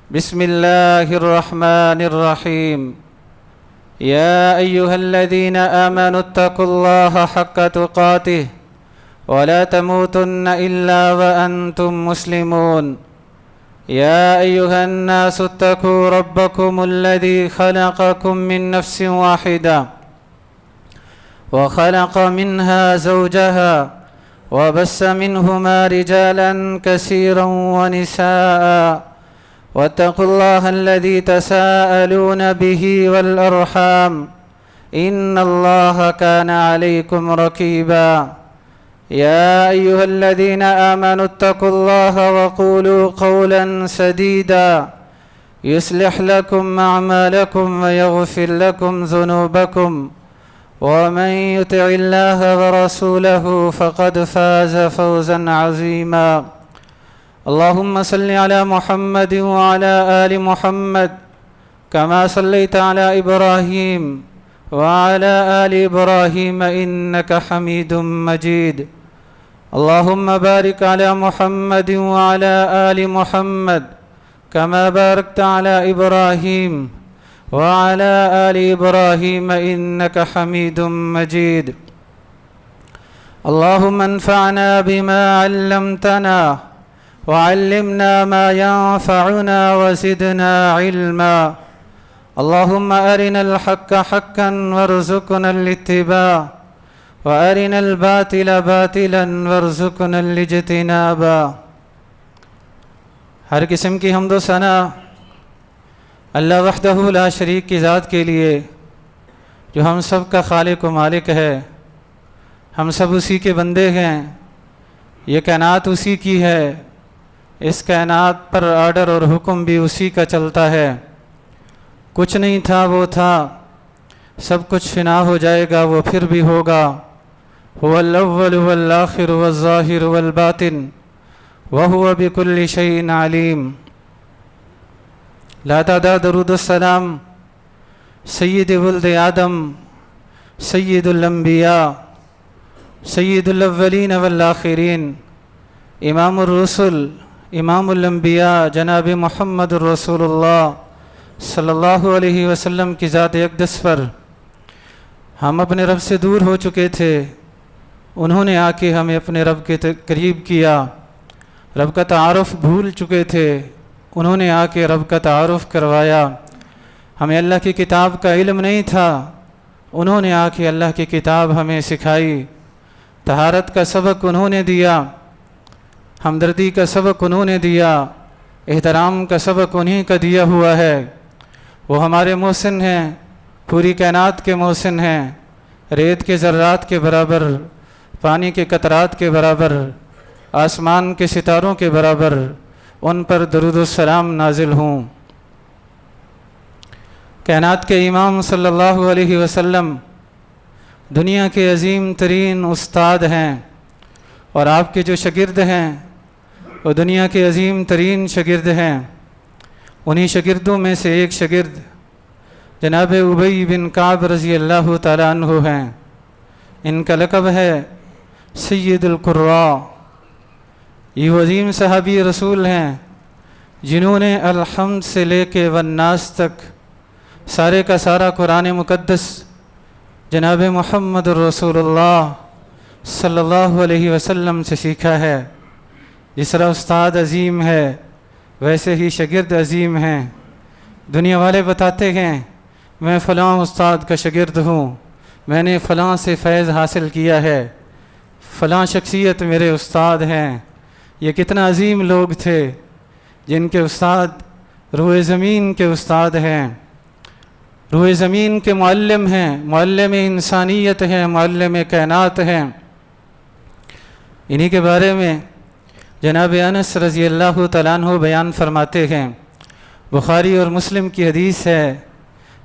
بسم الله الرحمن الرحيم. يا أيها الذين آمنوا اتقوا الله حق تقاته ولا تموتن إلا وأنتم مسلمون. يا أيها الناس اتقوا ربكم الذي خلقكم من نفس واحدة وخلق منها زوجها وبث منهما رجالا كثيرا ونساء واتقوا الله الذي تساءلون به والأرحام إن الله كان عليكم رقيبا. يا أيها الذين آمنوا اتقوا الله وقولوا قولا سديدا يصلح لكم أعمالكم ويغفر لكم ذنوبكم ومن يطع الله ورسوله فقد فاز فوزا عظيما. اللهم صل على محمد وعلى آل محمد كما صليت على إبراهيم وعلى آل إبراهيم إنك حميد مجيد. اللهم بارك على محمد وعلى آل محمد كما باركت على إبراهيم وعلى آل إبراهيم إنك حميد مجيد. اللهم انفعنا بما علمتنا وعلمنا ما ينفعنا وزدنا علما. اللهم أرنا الحق حقا وارزقنا الاتباع وأرنا الباطل باطلا وارزقنا الاجتنابا. ہر قسم کی حمد و ثنا اللہ وحدہ لا شریک کی ذات کے لیے جو ہم سب کا خالق و مالک ہے. ہم سب اسی کے بندے ہیں. یہ کائنات اسی کی ہے. اس کائنات پر آرڈر اور حکم بھی اسی کا چلتا ہے. کچھ نہیں تھا وہ تھا، سب کچھ فنا ہو جائے گا وہ پھر بھی ہوگا. هو الاول والآخر والظاہر والباطن وهو بكل شيء علیم. لا تعداد درود السلام سید ولد آدم سید الانبیاء سید الاولین والآخرین امام الرسل امام الانبیاء جناب محمد رسول اللہ صلی اللہ علیہ وسلم کی ذات اقدس پر. ہم اپنے رب سے دور ہو چکے تھے، انہوں نے آ کے ہمیں اپنے رب کے قریب کیا. رب کا تعارف بھول چکے تھے، انہوں نے آ کے رب کا تعارف کروایا. ہمیں اللہ کی کتاب کا علم نہیں تھا، انہوں نے آ کے اللہ کی کتاب ہمیں سکھائی. طہارت کا سبق انہوں نے دیا، ہمدردی کا سبق انہوں نے دیا، احترام کا سبق انہی کا دیا ہوا ہے. وہ ہمارے محسن ہیں، پوری کائنات کے محسن ہیں. ریت کے ذرات کے برابر، پانی کے قطرات کے برابر، آسمان کے ستاروں کے برابر ان پر درود و سلام نازل ہوں. کائنات کے امام صلی اللہ علیہ وسلم دنیا کے عظیم ترین استاد ہیں، اور آپ کے جو شاگرد ہیں وہ دنیا کے عظیم ترین شاگرد ہیں. انہی شاگردوں میں سے ایک شاگرد جناب ابی بن کعب رضی اللہ تعالیٰ عنہ ہیں. ان کا لقب ہے سید القراء. یہ عظیم صحابی رسول ہیں جنہوں نے الحمد سے لے کے والناس تک سارے کا سارا قرآن مقدس جناب محمد رسول اللہ صلی اللہ علیہ وسلم سے سیکھا ہے. جس طرح استاد عظیم ہے ویسے ہی شاگرد عظیم ہیں. دنیا والے بتاتے ہیں میں فلاں استاد کا شاگرد ہوں، میں نے فلاں سے فیض حاصل کیا ہے، فلاں شخصیت میرے استاد ہیں. یہ کتنا عظیم لوگ تھے جن کے استاد روئے زمین کے استاد ہیں، روئے زمین کے معلم ہیں، معلم انسانیت ہیں، معلم کائنات ہیں. انہی کے بارے میں جناب انس رضی اللہ تعالیٰ عنہ بیان فرماتے ہیں. بخاری اور مسلم کی حدیث ہے.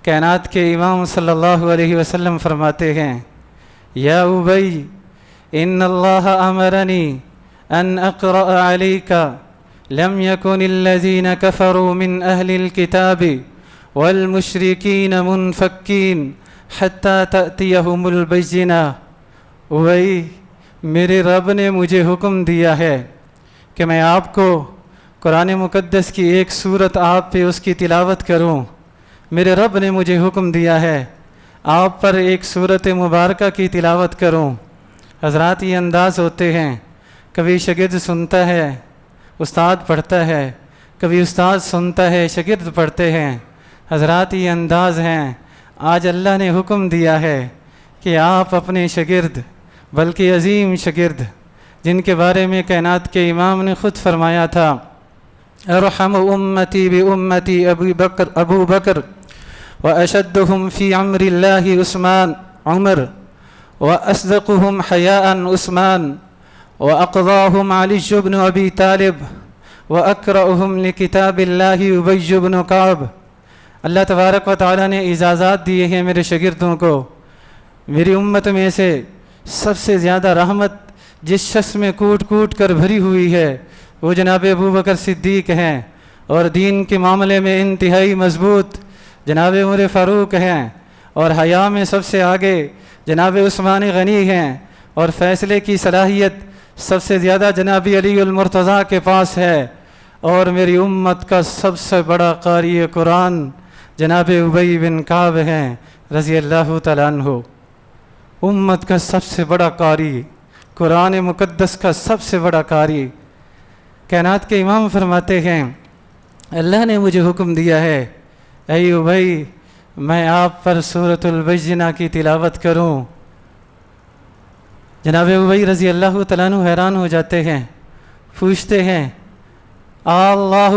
کائنات کے امام صلی اللہ علیہ وسلم فرماتے ہیں یا ابی ان اللہ امرنی ان اقرأ علیک لم یکن الذین کفروا من اہل الکتاب والمشرکین منفکین حتی تأتیہم البینہ. ابی میرے رب نے مجھے حکم دیا ہے کہ میں آپ کو قرآن مقدس کی ایک صورت آپ پہ اس کی تلاوت کروں، میرے رب نے مجھے حکم دیا ہے آپ پر ایک صورت مبارکہ کی تلاوت کروں۔ حضرات یہ انداز ہوتے ہیں، کبھی شاگرد سنتا ہے استاد پڑھتا ہے، کبھی استاد سنتا ہے شاگرد پڑھتے ہیں۔ حضرات یہ انداز ہیں، آج اللہ نے حکم دیا ہے کہ آپ اپنے شاگرد، بلکہ عظیم شاگرد جن کے بارے میں کائنات کے امام نے خود فرمایا تھا، ارحم امتی بامتی ابو بکر واشدهم فی امر اللہ عمر واصدقهم حیاء عثمان واقضاهم علی بن ابی طالب واقرأهم لکتاب اللہ ابی بن کعب۔ اللہ تبارک و تعالیٰ نے اجازات دیے ہیں میرے شاگردوں کو۔ میری امت میں سے سب سے زیادہ رحمت جس شخص میں کوٹ کوٹ کر بھری ہوئی ہے وہ جناب ابو بکر صدیق ہیں، اور دین کے معاملے میں انتہائی مضبوط جناب عمر فاروق ہیں، اور حیا میں سب سے آگے جناب عثمان غنی ہیں، اور فیصلے کی صلاحیت سب سے زیادہ جناب علی المرتضیٰ کے پاس ہے، اور میری امت کا سب سے بڑا قاری قرآن جناب ابی بن کعب ہیں رضی اللہ تعالیٰ عنہ۔ امت کا سب سے بڑا قاری، قرآن مقدس کا سب سے بڑا قاری۔ کائنات کے امام فرماتے ہیں اللہ نے مجھے حکم دیا ہے اے ابی میں آپ پر سورۃ البینہ کی تلاوت کروں۔ جناب ابی رضی اللہ تعالیٰ عنہ حیران ہو جاتے ہیں، پوچھتے ہیں اللہ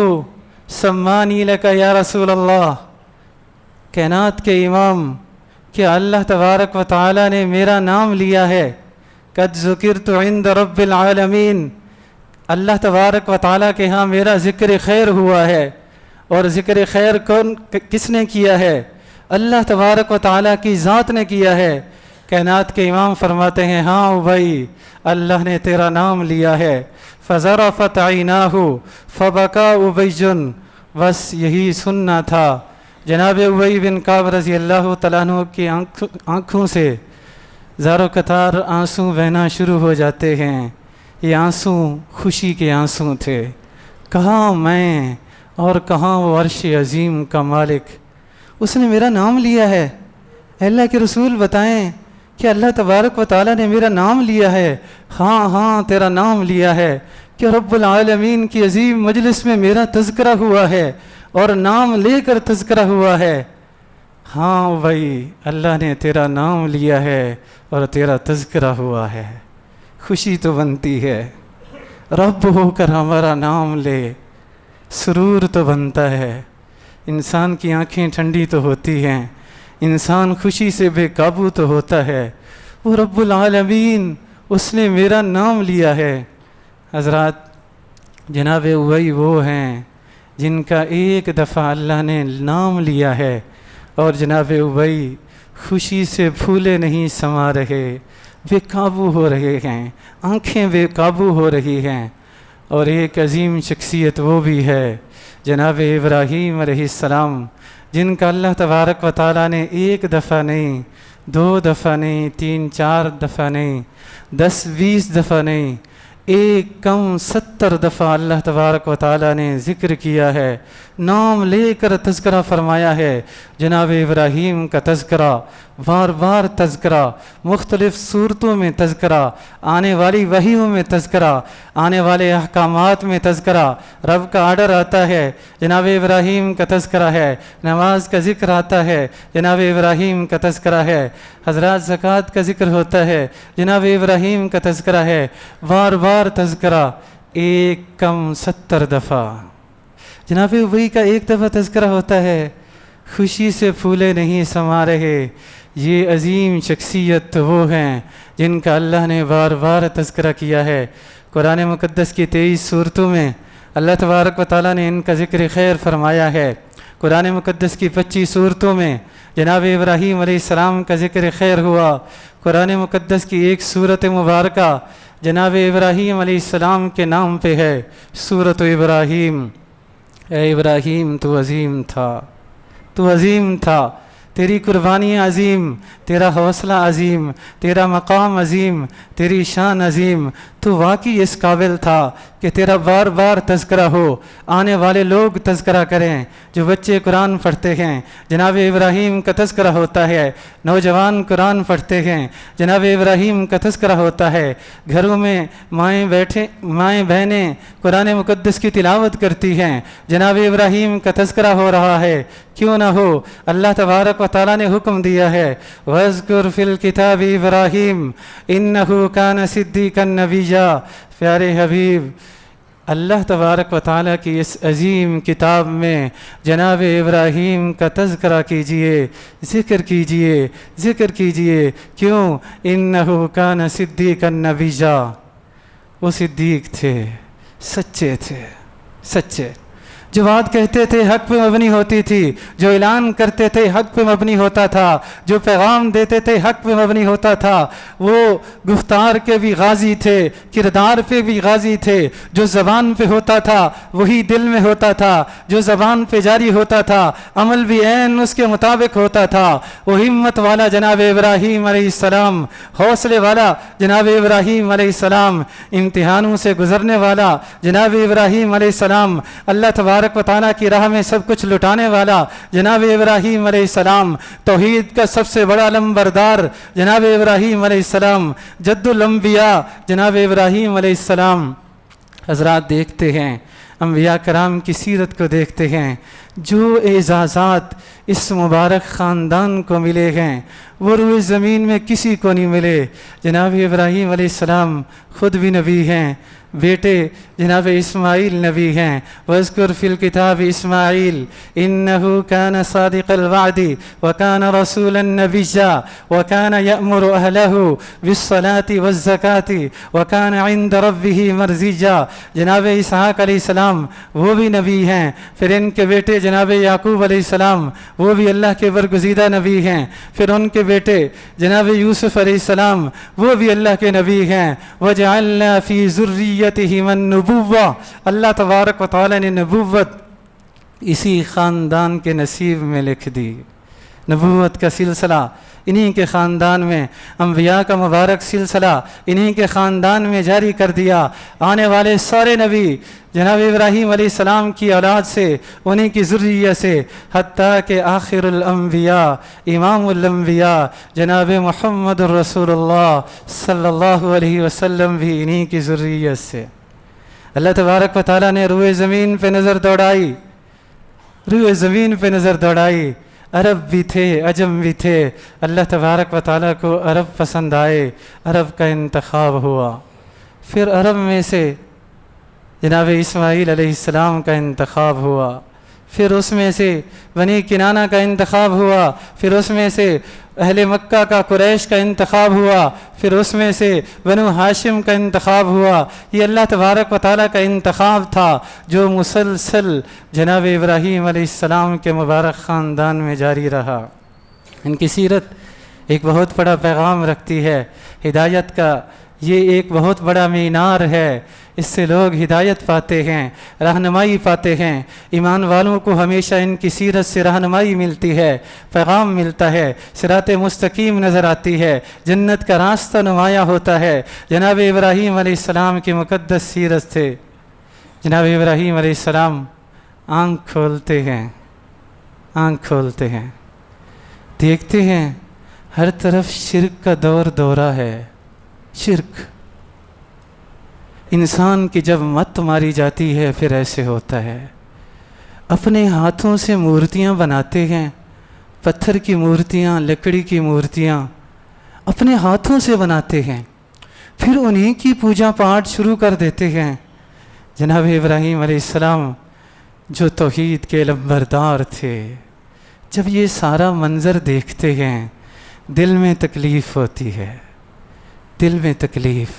سمانی لک یا رسول اللہ، کائنات کے امام کہ اللہ تبارک و تعالیٰ نے میرا نام لیا ہے، قد ذکرت عند رب العالمین، اللہ تبارک و تعالیٰ کے ہاں میرا ذکر خیر ہوا ہے، اور ذکر خیر کس نے کیا ہے؟ اللہ تبارک و تعالیٰ کی ذات نے کیا ہے۔ کائنات کے امام فرماتے ہیں ہاں ابی اللہ نے تیرا نام لیا ہے۔ فذرفت عیناہ فبکا ابی، بس یہی سننا تھا۔ جناب ابی بن کعب رضی اللہ تعالیٰ عنہ کی آنکھوں سے زارو قطار آنسو بہنا شروع ہو جاتے ہیں۔ یہ آنسو خوشی کے آنسو تھے۔ کہاں میں اور کہاں وہ عرش عظیم کا مالک، اس نے میرا نام لیا ہے۔ اللہ کے رسول بتائیں کہ اللہ تبارک و تعالیٰ نے میرا نام لیا ہے۔ ہاں ہاں تیرا نام لیا ہے، کہ رب العالمین کی عظیم مجلس میں میرا تذکرہ ہوا ہے اور نام لے کر تذکرہ ہوا ہے۔ ہاں بھائی اللہ نے تیرا نام لیا ہے اور تیرا تذکرہ ہوا ہے، خوشی تو بنتی ہے۔ رب ہو کر ہمارا نام لے، سرور تو بنتا ہے۔ انسان کی آنکھیں ٹھنڈی تو ہوتی ہیں، انسان خوشی سے بے قابو تو ہوتا ہے۔ وہ رب العالمین اس نے میرا نام لیا ہے۔ حضرات جناب ابی وہ ہیں جن کا ایک دفعہ اللہ نے نام لیا ہے، اور جناب ابی خوشی سے پھولے نہیں سما رہے، بے قابو ہو رہے ہیں، آنکھیں بے قابو ہو رہی ہیں۔ اور ایک عظیم شخصیت وہ بھی ہے جناب ابراہیم علیہ السلام، جن کا اللہ تبارک و تعالیٰ نے ایک دفعہ نہیں، 2 دفعہ نہیں، 3 4 دفعہ نہیں، 10 20 دفعہ نہیں، ایک کم 70 دفعہ اللہ تبارک و تعالیٰ نے ذکر کیا ہے، نام لے کر تذکرہ فرمایا ہے۔ جناب ابراہیم کا تذکرہ، بار بار تذکرہ، مختلف صورتوں میں تذکرہ، آنے والی وحیوں میں تذکرہ، آنے والے احکامات میں تذکرہ۔ رب کا آرڈر آتا ہے، جناب ابراہیم کا تذکرہ ہے۔ نماز کا ذکر آتا ہے، جناب ابراہیم کا تذکرہ ہے۔ حضرات زکوٰۃ کا ذکر ہوتا ہے، جناب ابراہیم کا تذکرہ ہے۔ بار بار تذکرہ، ایک کم 70 دفعہ جناب ابی کا ایک دفعہ تذکرہ ہوتا ہے۔ خوشی سے پھولے نہیں سما رہے۔ یہ عظیم شخصیت تو وہ ہیں جن کا اللہ نے بار بار تذکرہ کیا ہے۔ قرآن مقدس کی 23 صورتوں میں اللہ تبارک و تعالیٰ نے ان کا ذکر خیر فرمایا ہے۔ قرآن مقدس کی 25 صورتوں میں جناب ابراہیم علیہ السلام کا ذکر خیر ہوا۔ قرآن مقدس کی ایک صورت مبارکہ جناب ابراہیم علیہ السلام کے نام پہ ہے، سورۃ ابراہیم۔ اے ابراہیم تو عظیم تھا، تو عظیم تھا، تیری قربانی عظیم، تیرا حوصلہ عظیم، تیرا مقام عظیم، تیری شان عظیم۔ تو واقعی اس قابل تھا کہ کہ تیرا بار بار تذکرہ ہو، آنے والے لوگ تذکرہ کریں، جو بچے قرآن پڑھتے ہیں جناب ابراہیم کا تذکرہ ہوتا ہے، نوجوان قرآن پڑھتے ہیں جناب ابراہیم کا تذکرہ ہوتا ہے، گھروں میں مائیں بہنیں قرآن مقدس کی تلاوت کرتی ہیں، جناب ابراہیم کا تذکرہ ہو رہا ہے، کیوں نہ ہو؟ اللہ تبارک و تعالیٰ نے حکم دیا ہے وَاذْكُرْ فِي الْكِتَابِ ابراہیم إِنَّهُ كَانَ صِدِّيقًا نَبِيًّا۔ پیارے حبیب، اللہ تبارک و تعالیٰ کی اس عظیم کتاب میں جناب ابراہیم کا تذکرہ کیجئے، ذکر کیجئے، ذکر کیجئے۔ کیوں؟ إِنَّهُ كَانَ صِدِّيقًا نَبِيًّا، وہ صدیق تھے، سچے تھے، سچے، جو بات کہتے تھے حق پہ مبنی ہوتی تھی، جو اعلان کرتے تھے حق پہ مبنی ہوتا تھا، جو پیغام دیتے تھے حق پہ مبنی ہوتا تھا۔ وہ گفتار کے بھی غازی تھے، کردار پہ بھی غازی تھے، جو زبان پہ ہوتا تھا وہی دل میں ہوتا تھا، جو زبان پہ جاری ہوتا تھا عمل بھی عین اس کے مطابق ہوتا تھا۔ وہ ہمت والا جناب ابراہیم علیہ السلام، حوصلے والا جناب ابراہیم علیہ السلام، امتحانوں سے گزرنے والا جناب ابراہیم علیہ السلام، اللہ تبارک و تعالیٰ کی راہ میں سب کچھ لٹانے والا جناب ابراہیم علیہ السلام، توحید کا سب سے بڑا علمبردار جناب ابراہیم علیہ السلام، جد الانبیاء جناب ابراہیم علیہ السلام۔ حضرات دیکھتے ہیں، انبیاء کرام کی سیرت کو دیکھتے ہیں، جو اعزازات اس مبارک خاندان کو ملے ہیں وہ روئے زمین میں کسی کو نہیں ملے۔ جناب ابراہیم علیہ السلام خود بھی نبی ہیں، بیٹے جناب اسماعیل نبی ہیں۔ وَاذْكُرْ فِي الْكِتَابِ إِسْمَاعِيلَ إِنَّهُ كَانَ صَادِقَ الْوَعْدِ وَكَانَ رَسُولًا نَبِيًّا وَكَانَ يَأْمُرُ أَهْلَهُ بِالصَّلَاةِ وَالزَّكَاةِ وَكَانَ عِندَ رَبِّهِ مَرْضِيًّا۔ جناب اسحاق علیہ السلام وہ بھی نبی ہیں، پھر ان کے بیٹے جناب یعقوب علیہ السلام وہ بھی اللہ کے برگزیدہ نبی ہیں، پھر ان کے بیٹے جناب یوسف علیہ السلام وہ بھی اللہ کے نبی ہیں۔ وَجَعَلْنَا فِي ذُرِّيَّتِهِمَ النُّبُوَّةَ، اللہ تبارک و تعالیٰ نے نبوت اسی خاندان کے نصیب میں لکھ دی۔ نبوت کا سلسلہ انہی کے خاندان میں، انبیاء کا مبارک سلسلہ انہی کے خاندان میں جاری کر دیا۔ آنے والے سارے نبی جناب ابراہیم علیہ السلام کی اولاد سے، انہی کی ذریت سے، حتیٰ کہ آخر الانبیاء امام الانبیاء جناب محمد رسول اللہ صلی اللہ علیہ وسلم بھی انہی کی ذریت سے۔ اللہ تبارک و تعالیٰ نے روئے زمین پہ نظر دوڑائی، روئے زمین پہ نظر دوڑائی، عرب بھی تھے، عجم بھی تھے، اللہ تبارک و تعالیٰ کو عرب پسند آئے، عرب کا انتخاب ہوا۔ پھر عرب میں سے جناب اسماعیل علیہ السلام کا انتخاب ہوا، پھر اس میں سے بنی کنانہ کا انتخاب ہوا، پھر اس میں سے اہل مکہ کا قریش کا انتخاب ہوا، پھر اس میں سے بنو ہاشم کا انتخاب ہوا۔ یہ اللہ تبارک و تعالیٰ کا انتخاب تھا جو مسلسل جناب ابراہیم علیہ السلام کے مبارک خاندان میں جاری رہا۔ ان کی سیرت ایک بہت بڑا پیغام رکھتی ہے، ہدایت کا یہ ایک بہت بڑا مینار ہے، اس سے لوگ ہدایت پاتے ہیں، رہنمائی پاتے ہیں۔ ایمان والوں کو ہمیشہ ان کی سیرت سے رہنمائی ملتی ہے، پیغام ملتا ہے، صراط مستقیم نظر آتی ہے، جنت کا راستہ نمایاں ہوتا ہے۔ جناب ابراہیم علیہ السلام کی مقدس سیرت سے جناب ابراہیم علیہ السلام آنکھ کھولتے ہیں، آنکھ کھولتے ہیں، دیکھتے ہیں ہر طرف شرک کا دور دورہ ہے۔ شرک، انسان کی جب مت ماری جاتی ہے پھر ایسے ہوتا ہے۔ اپنے ہاتھوں سے مورتیاں بناتے ہیں، پتھر کی مورتیاں، لکڑی کی مورتیاں اپنے ہاتھوں سے بناتے ہیں، پھر انہی کی پوجا پاٹ شروع کر دیتے ہیں۔ جناب ابراہیم علیہ السلام جو توحید کے علمبردار تھے، جب یہ سارا منظر دیکھتے ہیں دل میں تکلیف ہوتی ہے، دل میں تکلیف۔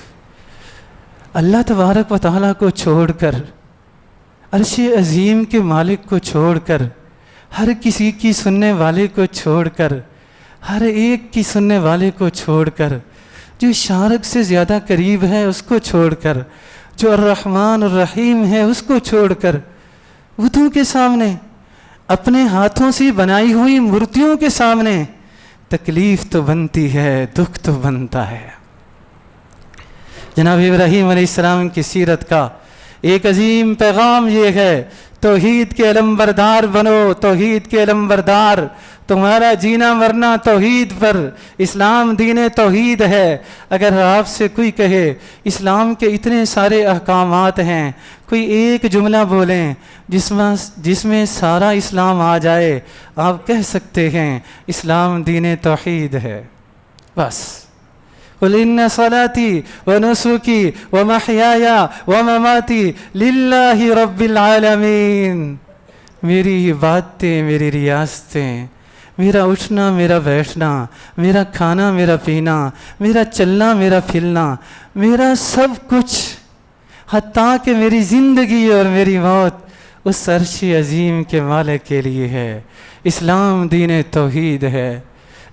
اللہ تبارک و تعالیٰ کو چھوڑ کر، عرش عظیم کے مالک کو چھوڑ کر، ہر کسی کی سننے والے کو چھوڑ کر، ہر ایک کی سننے والے کو چھوڑ کر، جو شارک سے زیادہ قریب ہے اس کو چھوڑ کر، جو الرحمن الرحیم ہے اس کو چھوڑ کر، بتوں کے سامنے، اپنے ہاتھوں سے بنائی ہوئی مورتیوں کے سامنے تکلیف تو بنتی ہے، دکھ تو بنتا ہے۔ جناب ابراہیم علیہ السلام کی سیرت کا ایک عظیم پیغام یہ ہے، توحید کے علمبردار بنو، توحید کے علمبردار، تمہارا جینا مرنا توحید پر، اسلام دین توحید ہے۔ اگر آپ سے کوئی کہے اسلام کے اتنے سارے احکامات ہیں، کوئی ایک جملہ بولیں جس میں سارا اسلام آ جائے، آپ کہہ سکتے ہیں اسلام دین توحید ہے، بس۔ قل ان صلاتي ونسكي ومحياي ومماتي لله رب العالمین، میری عبادتیں، میری ریاستیں، میرا اٹھنا، میرا بیٹھنا، میرا کھانا، میرا پینا، میرا چلنا، میرا پھرنا، میرا سب کچھ، حتیٰ کہ میری زندگی اور میری موت اس عرش عظیم کے مالک کے لیے ہے۔ اسلام دین توحید ہے۔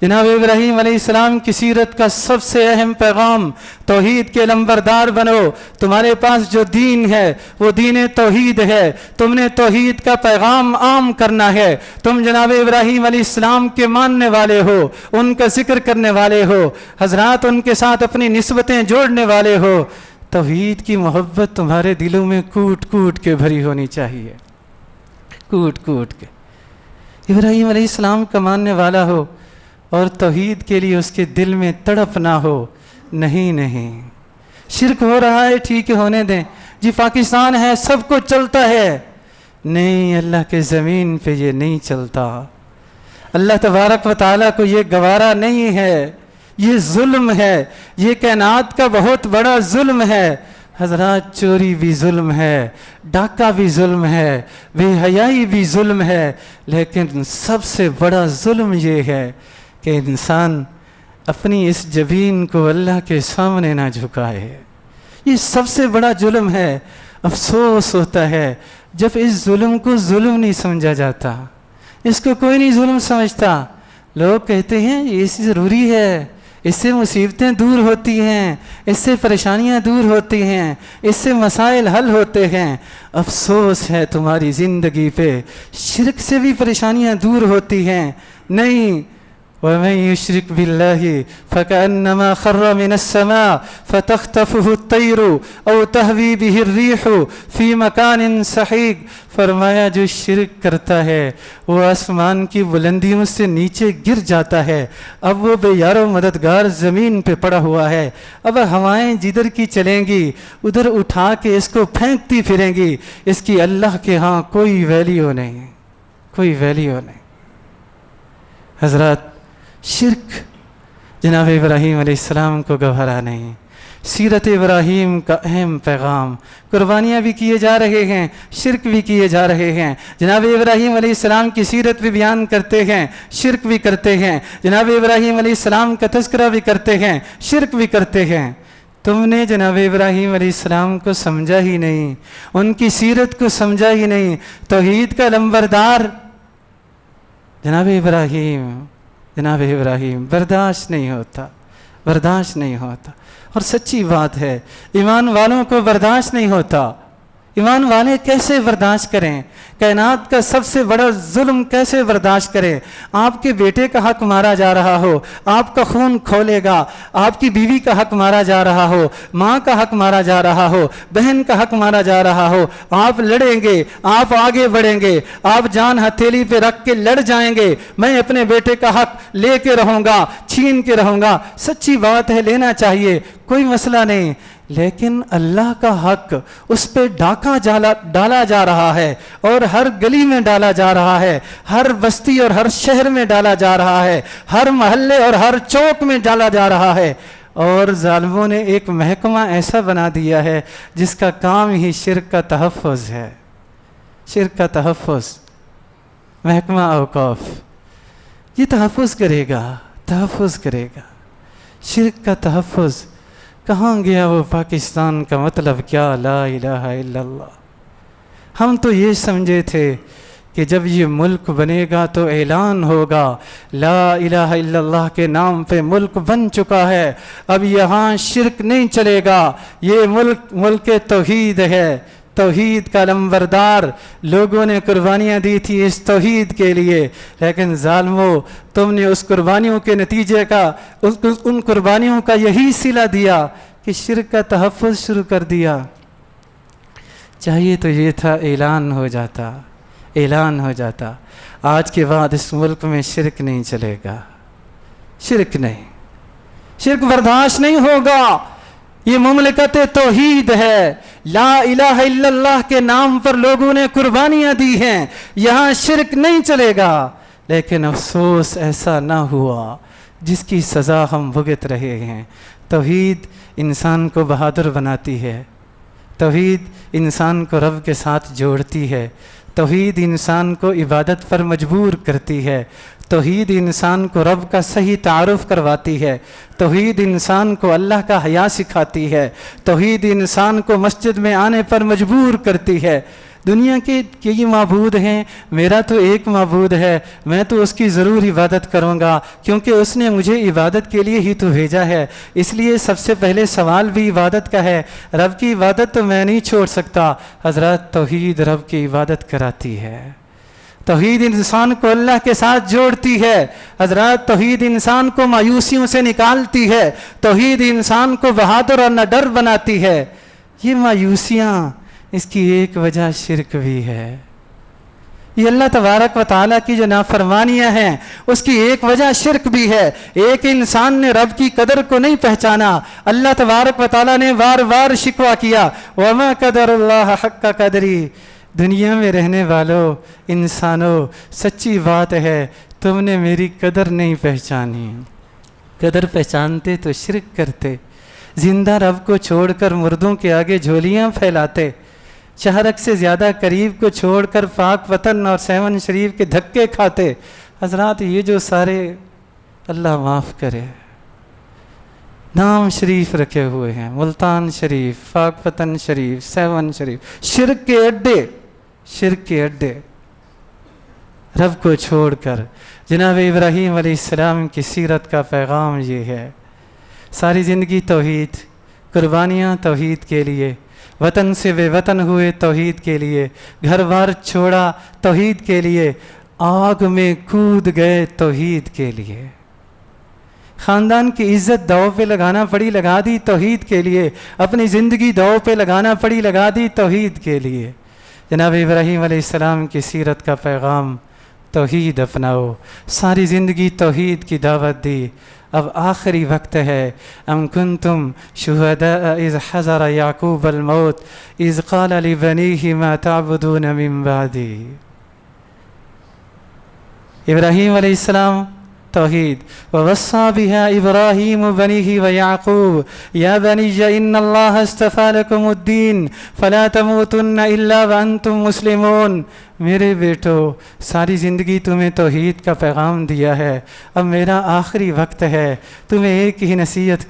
جناب ابراہیم علیہ السلام کی سیرت کا سب سے اہم پیغام توحید کے لمبردار بنو، تمہارے پاس جو دین ہے وہ دین توحید ہے، تم نے توحید کا پیغام عام کرنا ہے، تم جناب ابراہیم علیہ السلام کے ماننے والے ہو، ان کا ذکر کرنے والے ہو، حضرات ان کے ساتھ اپنی نسبتیں جوڑنے والے ہو۔ توحید کی محبت تمہارے دلوں میں کوٹ کوٹ کے بھری ہونی چاہیے، کوٹ کوٹ کے۔ ابراہیم علیہ السلام کا ماننے والا ہو اور توحید کے لیے اس کے دل میں تڑپ نہ ہو، نہیں، شرک ہو رہا ہے، ٹھیک ہے ہونے دیں، جی پاکستان ہے سب کچھ چلتا ہے، نہیں، اللہ کے زمین پہ یہ نہیں چلتا، اللہ تبارک و تعالیٰ کو یہ گوارا نہیں ہے، یہ ظلم ہے، یہ کائنات کا بہت بڑا ظلم ہے۔ حضرات چوری بھی ظلم ہے، ڈاکہ بھی ظلم ہے، بے حیائی بھی ظلم ہے، لیکن سب سے بڑا ظلم یہ ہے کہ انسان اپنی اس جبین کو اللہ کے سامنے نہ جھکائے، یہ سب سے بڑا ظلم ہے۔ افسوس ہوتا ہے جب اس ظلم کو ظلم نہیں سمجھا جاتا، اس کو کوئی نہیں ظلم سمجھتا، لوگ کہتے ہیں یہ ضروری ہے، اس سے مصیبتیں دور ہوتی ہیں، اس سے پریشانیاں دور ہوتی ہیں، اس سے مسائل حل ہوتے ہیں۔ افسوس ہے تمہاری زندگی پہ، شرک سے بھی پریشانیاں دور ہوتی ہیں، نہیں۔ وَمَن يُشْرِكْ بِاللَّهِ فَكَأَنَّمَا خَرَّ مِنَ السَّمَاءِ فَتَخْطَفُهُ الطَّيْرُ أَوْ تَهْوِي بِهِ الرِّيحُ فِي مَكَانٍ سَحِيقٍ، فرمایا جو شرک کرتا ہے وہ آسمان کی بلندیوں سے نیچے گر جاتا ہے، اب وہ بے یار و مددگار زمین پہ پڑا ہوا ہے، اب ہوائیں جدھر کی چلیں گی ادھر اٹھا کے اس کو پھینکتی پھریں گی، اس کی اللہ کے ہاں کوئی ویلیو نہیں، کوئی ویلیو نہیں۔ حضرات شرک جناب ابراہیم علیہ السلام کو گوارا نہیں۔ سیرت ابراہیم کا اہم پیغام، قربانیاں بھی کیے جا رہے ہیں، شرک بھی کیے جا رہے ہیں، جناب ابراہیم علیہ السلام کی سیرت بھی بیان کرتے ہیں، شرک بھی کرتے ہیں، جناب ابراہیم علیہ السلام کا تذکرہ بھی کرتے ہیں، شرک بھی کرتے ہیں۔ تم نے جناب ابراہیم علیہ السلام کو سمجھا ہی نہیں، ان کی سیرت کو سمجھا ہی نہیں، توحید کا لمبردار جناب ابراہیم برداشت نہیں ہوتا، برداشت نہیں ہوتا۔ اور سچی بات ہے ایمان والوں کو برداشت نہیں ہوتا، ایمان والے کیسے برداشت کریں؟ کائنات کا سب سے بڑا ظلم کیسے برداشت کریں؟ آپ کے بیٹے کا حق مارا جا رہا ہو، آپ کا خون کھولے گا، آپ کی بیوی کا حق مارا جا رہا ہو، ماں کا حق مارا جا رہا ہو، بہن کا حق مارا جا رہا ہو، آپ لڑیں گے، آپ آگے بڑھیں گے، آپ جان ہتھیلی پہ رکھ کے لڑ جائیں گے، میں اپنے بیٹے کا حق لے کے رہوں گا، چھین کے رہوں گا۔ سچی بات ہے، لینا چاہیے، کوئی مسئلہ نہیں، لیکن اللہ کا حق اس پہ ڈاکہ ڈالا جا رہا ہے، اور ہر گلی میں ڈالا جا رہا ہے، ہر بستی اور ہر شہر میں ڈالا جا رہا ہے، ہر محلے اور ہر چوک میں ڈالا جا رہا ہے، اور ظالموں نے ایک محکمہ ایسا بنا دیا ہے جس کا کام ہی شرک کا تحفظ ہے، شرک کا تحفظ۔ محکمہ اوقاف یہ تحفظ کرے گا، تحفظ کرے گا، شرک کا تحفظ۔ کہاں گیا وہ پاکستان کا مطلب کیا؟ لا الہ الا اللہ۔ ہم تو یہ سمجھے تھے کہ جب یہ ملک بنے گا تو اعلان ہوگا لا الہ الا اللہ کے نام پہ ملک بن چکا ہے، اب یہاں شرک نہیں چلے گا، یہ ملک توحید ہے، توحید کا لمبردار۔ لوگوں نے قربانیاں دی تھی اس توحید کے لیے، لیکن ظالموں تم نے اس قربانیوں کے نتیجے کا، ان قربانیوں کا یہی صلہ دیا کہ شرک کا تحفظ شروع کر دیا۔ چاہیے تو یہ تھا اعلان ہو جاتا آج کے بعد اس ملک میں شرک نہیں چلے گا، شرک برداشت نہیں ہوگا۔ یہ مملکت توحید ہے، لا الہ الا اللہ کے نام پر لوگوں نے قربانیاں دی ہیں، یہاں شرک نہیں چلے گا۔ لیکن افسوس ایسا نہ ہوا جس کی سزا ہم بھگت رہے ہیں۔ توحید انسان کو بہادر بناتی ہے، توحید انسان کو رب کے ساتھ جوڑتی ہے، توحید انسان کو عبادت پر مجبور کرتی ہے، توحید انسان کو رب کا صحیح تعارف کرواتی ہے، توحید انسان کو اللہ کا حیا سکھاتی ہے، توحید انسان کو مسجد میں آنے پر مجبور کرتی ہے۔ دنیا کے کئی معبود ہیں، میرا تو ایک معبود ہے، میں تو اس کی ضرور عبادت کروں گا کیونکہ اس نے مجھے عبادت کے لیے ہی تو بھیجا ہے۔ اس لیے سب سے پہلے سوال بھی عبادت کا ہے، رب کی عبادت تو میں نہیں چھوڑ سکتا۔ حضرات توحید رب کی عبادت کراتی ہے، توحید انسان کو اللہ کے ساتھ جوڑتی ہے۔ حضرات توحید انسان کو مایوسیوں سے نکالتی ہے، توحید انسان کو بہادر اور نڈر بناتی ہے۔ یہ مایوسیاں اس کی ایک وجہ شرک بھی ہے، یہ اللہ تبارک و تعالیٰ کی جو نافرمانیاں ہیں اس کی ایک وجہ شرک بھی ہے۔ ایک انسان نے رب کی قدر کو نہیں پہچانا، اللہ تبارک و تعالیٰ نے بار بار شکوہ کیا، وَمَا قَدَرَ اللَّهَ حَقَّ قَدْرِهِ۔ دنیا میں رہنے والوں، انسانوں، سچی بات ہے تم نے میری قدر نہیں پہچانی، قدر پہچانتے تو شرک کرتے، زندہ رب کو چھوڑ کر مردوں کے آگے جھولیاں پھیلاتے، شہرک سے زیادہ قریب کو چھوڑ کر پاک وطن اور 7 شریف کے دھکے کھاتے۔ حضرات یہ جو سارے اللہ معاف کرے نام شریف رکھے ہوئے ہیں، ملتان شریف، پاک وطن شریف، 7 شریف، شرک کے اڈے، رب کو چھوڑ کر۔ جناب ابراہیم علیہ السلام کی سیرت کا پیغام یہ ہے، ساری زندگی توحید، قربانیاں توحید کے لیے، وطن سے بے وطن ہوئے توحید کے لیے، گھر بار چھوڑا توحید کے لیے، آگ میں کود گئے توحید کے لیے، خاندان کی عزت داؤ پہ لگانا پڑی، لگا دی توحید کے لیے، اپنی زندگی داؤ پہ لگانا پڑی، لگا دی توحید کے لیے۔ جناب ابراہیم علیہ السلام کی سیرت کا پیغام، توحید اپناؤ، ساری زندگی توحید کی دعوت دی۔ اب آخری وقت ہے، ام کنتم شہداء اذ حضر یعقوب الموت اذ قال لبنیہ ما تعبدون من بعدی۔ ابراہیم علیہ السلام توحید، ووصى بها ابراہیم بنیہ ویعقوب یا بنی ان اللہ اصطفى لكم الدین فلا تموتن الا وانتم مسلمون۔ میرے بیٹو، ساری زندگی تمہیں توحید کا پیغام دیا ہے، اب میرا آخری وقت ہے، تمہیں ایک ہی نصیحت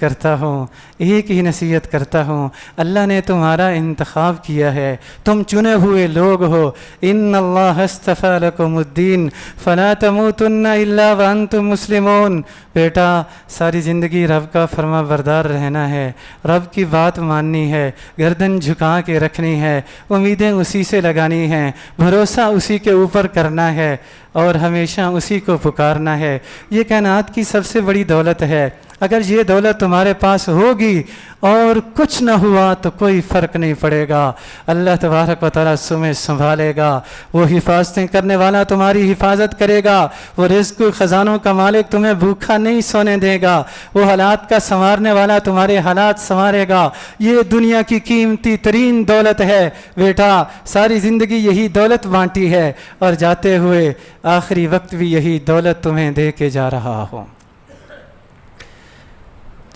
کرتا ہوں، اللہ نے تمہارا انتخاب کیا ہے، تم چنے ہوئے لوگ ہو۔ ان اللہ اصطفى لكم الدین فلا تموتن الا وانتم مسلمون۔ بیٹا، ساری زندگی رب کا فرما بردار رہنا ہے، رب کی بات ماننی ہے، گردن جھکا کے رکھنی ہے، امیدیں اسی سے لگانی ہیں، بھروسہ اسی کے اوپر کرنا ہے اور ہمیشہ اسی کو پکارنا ہے۔ یہ کائنات کی سب سے بڑی دولت ہے، اگر یہ دولت تمہارے پاس ہوگی اور کچھ نہ ہوا تو کوئی فرق نہیں پڑے گا، اللہ تبارک و تعالیٰ تمہیں سنبھالے گا، وہ حفاظتیں کرنے والا تمہاری حفاظت کرے گا، وہ رزق و خزانوں کا مالک تمہیں بھوکا نہیں سونے دے گا، وہ حالات کا سنوارنے والا تمہارے حالات سنوارے گا۔ یہ دنیا کی قیمتی ترین دولت ہے بیٹا، ساری زندگی یہی دولت بانٹی ہے اور جاتے ہوئے آخری وقت بھی یہی دولت تمہیں دے کے جا رہا ہوں۔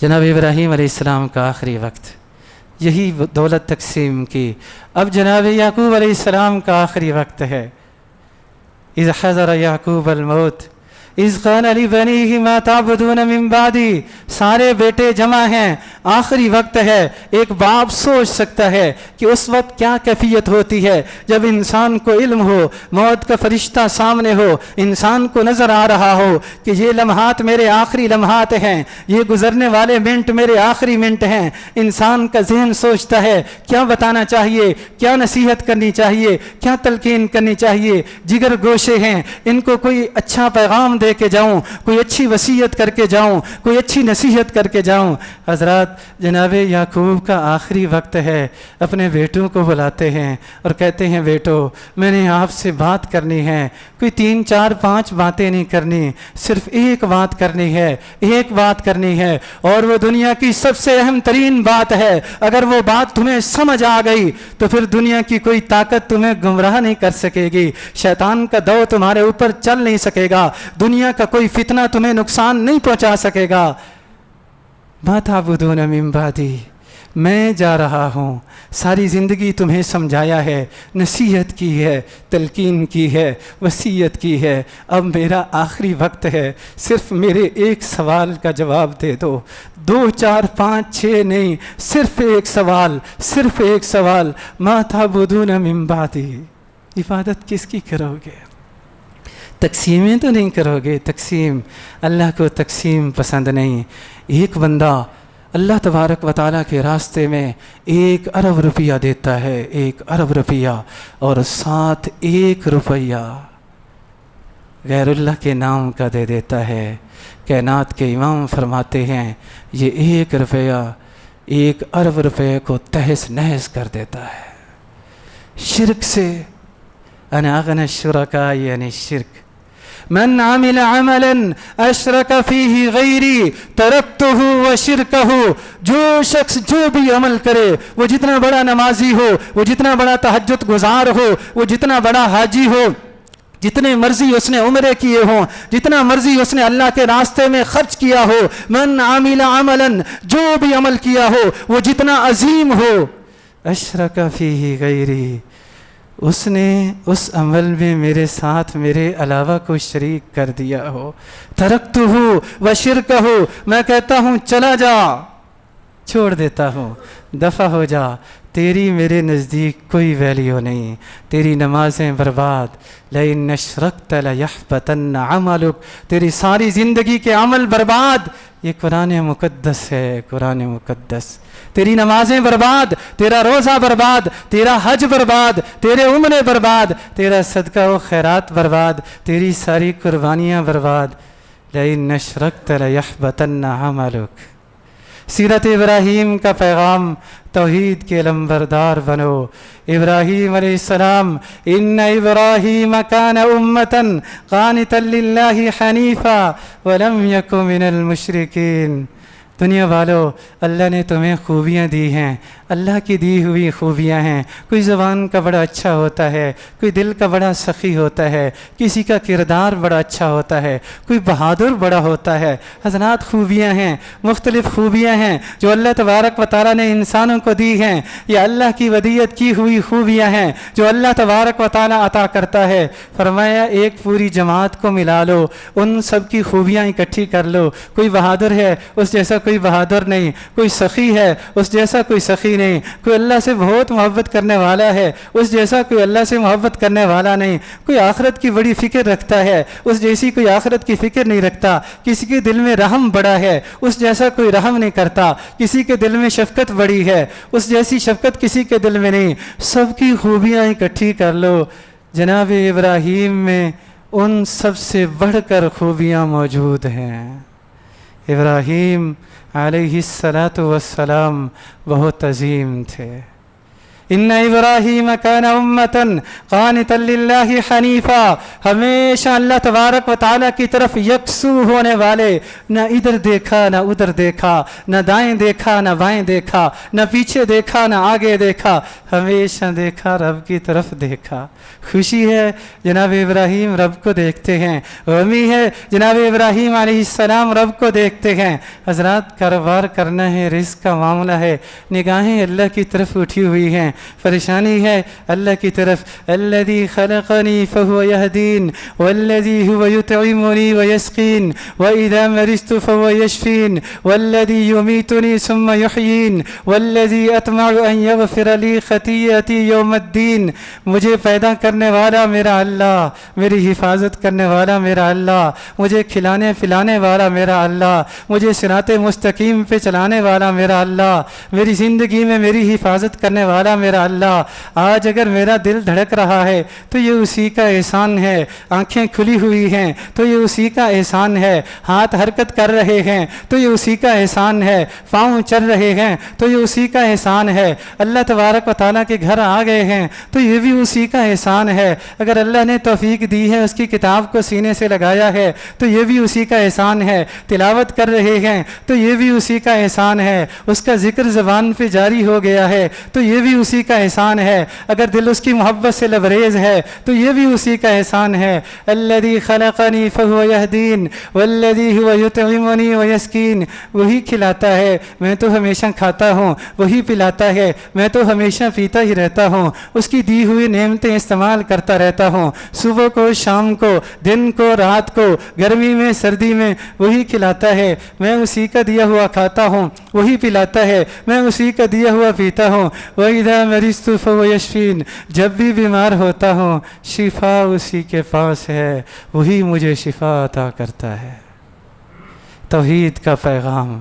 جناب ابراہیم علیہ السلام کا آخری وقت یہی دولت تقسیم کی۔ اب جناب یعقوب علیہ السلام کا آخری وقت ہے، اذ حضر یعقوب الموت اذ قال لبنیہ ما تعبدون من بعدی۔ سارے بیٹے جمع ہیں، آخری وقت ہے۔ ایک باپ سوچ سکتا ہے کہ اس وقت کیا کیفیت ہوتی ہے جب انسان کو علم ہو، موت کا فرشتہ سامنے ہو، انسان کو نظر آ رہا ہو کہ یہ لمحات میرے آخری لمحات ہیں، یہ گزرنے والے منٹ میرے آخری منٹ ہیں۔ انسان کا ذہن سوچتا ہے کیا بتانا چاہیے، کیا نصیحت کرنی چاہیے، کیا تلقین کرنی چاہیے۔ جگر گوشے ہیں، ان کو کوئی اچھا پیغام دے لے کے جاؤں, کوئی اچھی وصیت کر کے جاؤں, کوئی اچھی نصیحت کر کے جاؤں. حضرات جناب یعقوب کا آخری وقت ہے, اپنے بیٹوں کو بلاتے ہیں اور کہتے ہیں بیٹو میں نے آپ سے بات کرنی ہے, کوئی 3 4 5 باتیں نہیں کرنی, صرف ایک بات کرنی ہے, ایک بات کرنی ہے, اور وہ دنیا کی سب سے اہم ترین بات ہے. اگر وہ بات تمہیں سمجھ آ گئی تو پھر دنیا کی کوئی طاقت تمہیں گمراہ نہیں کر سکے گی, شیطان کا دو تمہارے اوپر چل نہیں سکے گا, دنیا کا کوئی فتنہ تمہیں نقصان نہیں پہنچا سکے گا. ما تعبدون من بعدی, میں جا رہا ہوں, ساری زندگی تمہیں سمجھایا ہے, نصیحت کی ہے, تلقین کی ہے, وصیت کی ہے, اب میرا آخری وقت ہے, صرف میرے ایک سوال کا جواب دے دو, 2 4 5 6 نہیں, صرف ایک سوال, صرف ایک سوال. ما تعبدون من بعدی, عبادت کس کی کرو گے؟ تقسیمیں تو نہیں کرو گے, تقسیم اللہ کو تقسیم پسند نہیں. ایک بندہ اللہ تبارک و تعالیٰ کے راستے میں 1 ارب روپیہ دیتا ہے, 1 ارب روپیہ, اور ساتھ 1 روپیہ غیر اللہ کے نام کا دے دیتا ہے. کائنات کے امام فرماتے ہیں یہ 1 روپیہ 1 ارب روپے کو تہس نہس کر دیتا ہے. شرک سے, انا اغنى الشركاء یعنی شرک. من عمل عملا اشرک فیہ غیری ترکتہ وشرکہ, جو شخص جو بھی عمل کرے, وہ جتنا بڑا نمازی ہو, وہ جتنا بڑا تہجد گزار ہو, وہ جتنا بڑا حاجی ہو, جتنے مرضی اس نے عمرے کیے ہوں, جتنا مرضی اس نے اللہ کے راستے میں خرچ کیا ہو, من عمل عملا, جو بھی عمل کیا ہو وہ جتنا عظیم ہو, اشرک فیہ غیری, اس نے اس عمل میں میرے ساتھ میرے علاوہ کوئی شریک کر دیا ہو, ترکتہ وشرکہ, میں کہتا ہوں چلا جا, چھوڑ دیتا ہوں, دفع ہو جا, تیری میرے نزدیک کوئی ویلیو نہیں, تیری نمازیں برباد, لئن اشرکت لیحبطن عملک, تیری ساری زندگی کے عمل برباد. یہ قرآن مقدس ہے, قرآن مقدس. تیری نمازیں برباد, تیرا روزہ برباد, تیرا حج برباد, تیرے عمرے برباد, تیرا صدقہ و خیرات برباد, تیری ساری قربانیاں برباد. لئن اشرکت لیحبطن عملک. سیرت ابراہیم کا پیغام, توحید کے لمبردار بنو. ابراہیم علیہ السلام, ان ابراہیم کان امتا قانتا للہ حنیفا ولم یک من المشرکین. دنیا والو, اللہ نے تمہیں خوبیاں دی ہیں, اللہ کی دی ہوئی خوبیاں ہیں. کوئی زبان کا بڑا اچھا ہوتا ہے, کوئی دل کا بڑا سخی ہوتا ہے, کسی کا کردار بڑا اچھا ہوتا ہے, کوئی بہادر بڑا ہوتا ہے. حضرات خوبیاں ہیں, مختلف خوبیاں ہیں جو اللہ تبارک و تعالیٰ نے انسانوں کو دی ہیں. یہ اللہ کی ودیت کی ہوئی خوبیاں ہیں جو اللہ تبارک و تعالیٰ عطا کرتا ہے. فرمایا ایک پوری جماعت کو ملا لو, ان سب کی خوبیاں اکٹھی کر لو. کوئی بہادر ہے اس جیسا کوئی بہادر نہیں, کوئی سخی ہے اس جیسا کوئی سخی نہیں, کوئی اللہ سے بہت محبت کرنے والا ہے اس جیسا کوئی اللہ سے محبت کرنے والا نہیں, کوئی آخرت کی بڑی فکر رکھتا ہے اس جیسی کوئی آخرت کی فکر نہیں رکھتا, کسی کے دل میں رحم بڑا ہے اس جیسا کوئی رحم نہیں کرتا, کسی کے دل میں شفقت بڑی ہے اس جیسی شفقت کسی کے دل میں نہیں. سب کی خوبیاں اکٹھی کر لو. جناب ابراہیم میں ان سب سے بڑھ کر خوبیاں موجود ہیں. ابراہیم علیہ الصلاۃ والسلام بہت عظیم تھے. ان ابراہیم کان امتا قانتا للہ حنیفا, ہمیشہ اللہ تبارک و تعالیٰ کی طرف یکسو ہونے والے, نہ ادھر دیکھا نہ ادھر دیکھا, نہ دائیں دیکھا نہ بائیں دیکھا, نہ پیچھے دیکھا نہ آگے دیکھا, ہمیشہ دیکھا رب کی طرف دیکھا. خوشی ہے جناب ابراہیم رب کو دیکھتے ہیں, غمی ہے جناب ابراہیم علیہ السلام رب کو دیکھتے ہیں. حضرات کاروبار کرنا ہے, رزق کا معاملہ ہے, نگاہیں اللہ کی طرف اٹھی ہوئی ہیں, پریشانی ہے اللہ کی طرف. الذی خلقنی فہو یہدین والذی هو یطعمنی ویسقین واذا مرضت فہو یشفین والذی یمیتنی ثم یحیین والذی اطمع ان یغفر لی خطیئتی یوم الدین. مجھے پیدا کرنے والا میرا اللہ, میری حفاظت کرنے والا میرا اللہ, مجھے کھلانے پلانے والا میرا اللہ, مجھے صراط مستقیم پہ چلانے والا میرا اللہ, میری زندگی میں میری حفاظت کرنے والا میرا اللہ، آج اگر میرا دل دھڑک رہا ہے تو یہ اسی کا احسان ہے، آنکھیں کھلی ہوئی ہیں تو یہ اسی کا احسان ہے، ہاتھ حرکت کر رہے ہیں تو یہ اسی کا احسان ہے، پاؤں چل رہے ہیں تو یہ اسی کا احسان ہے، اللہ تبارک و تعالیٰ کے گھر آ گئے ہیں تو یہ بھی اسی کا احسان ہے، اگر اللہ نے توفیق دی ہے اس کی کتاب کو سینے سے لگایا ہے تو یہ بھی اسی کا احسان ہے، تلاوت کر رہے ہیں تو یہ بھی اسی کا احسان ہے، اس کا ذکر زبان پہ جاری ہو گیا ہے تو یہ بھی اسی کا احسان ہے، اگر دل اس کی محبت سے لبریز ہے تو یہ بھی اسی کا احسان ہے۔ الذی خلقنی فہو یہدین والذی هو یطعمنی ویسقین، وہی کھلاتا ہے میں تو ہمیشہ کھاتا ہوں، وہی پلاتا ہے میں تو ہمیشہ پیتا ہی رہتا ہوں، اس کی دی ہوئی نعمتیں استعمال کرتا رہتا ہوں، صبح کو شام کو، دن کو رات کو، گرمی میں سردی میں وہی کھلاتا ہے، میں اسی کا دیا ہوا کھاتا ہوں، وہی پلاتا ہے، میں اسی کا دیا ہوا پیتا ہوں۔ وَإِذَا مَرِضْتُ فَهُوَ يَشْفِينِ، جب بھی بیمار ہوتا ہوں شفا اسی کے پاس ہے، وہی مجھے شفا عطا کرتا ہے۔ توحید کا پیغام،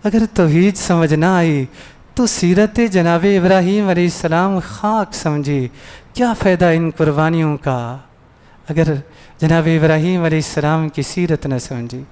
اگر توحید سمجھ نہ آئی تو سیرت جناب ابراہیم علیہ السلام خاک سمجھی، کیا فائدہ ان قربانیوں کا اگر جناب ابراہیم علیہ السلام کی سیرت نہ سمجھی۔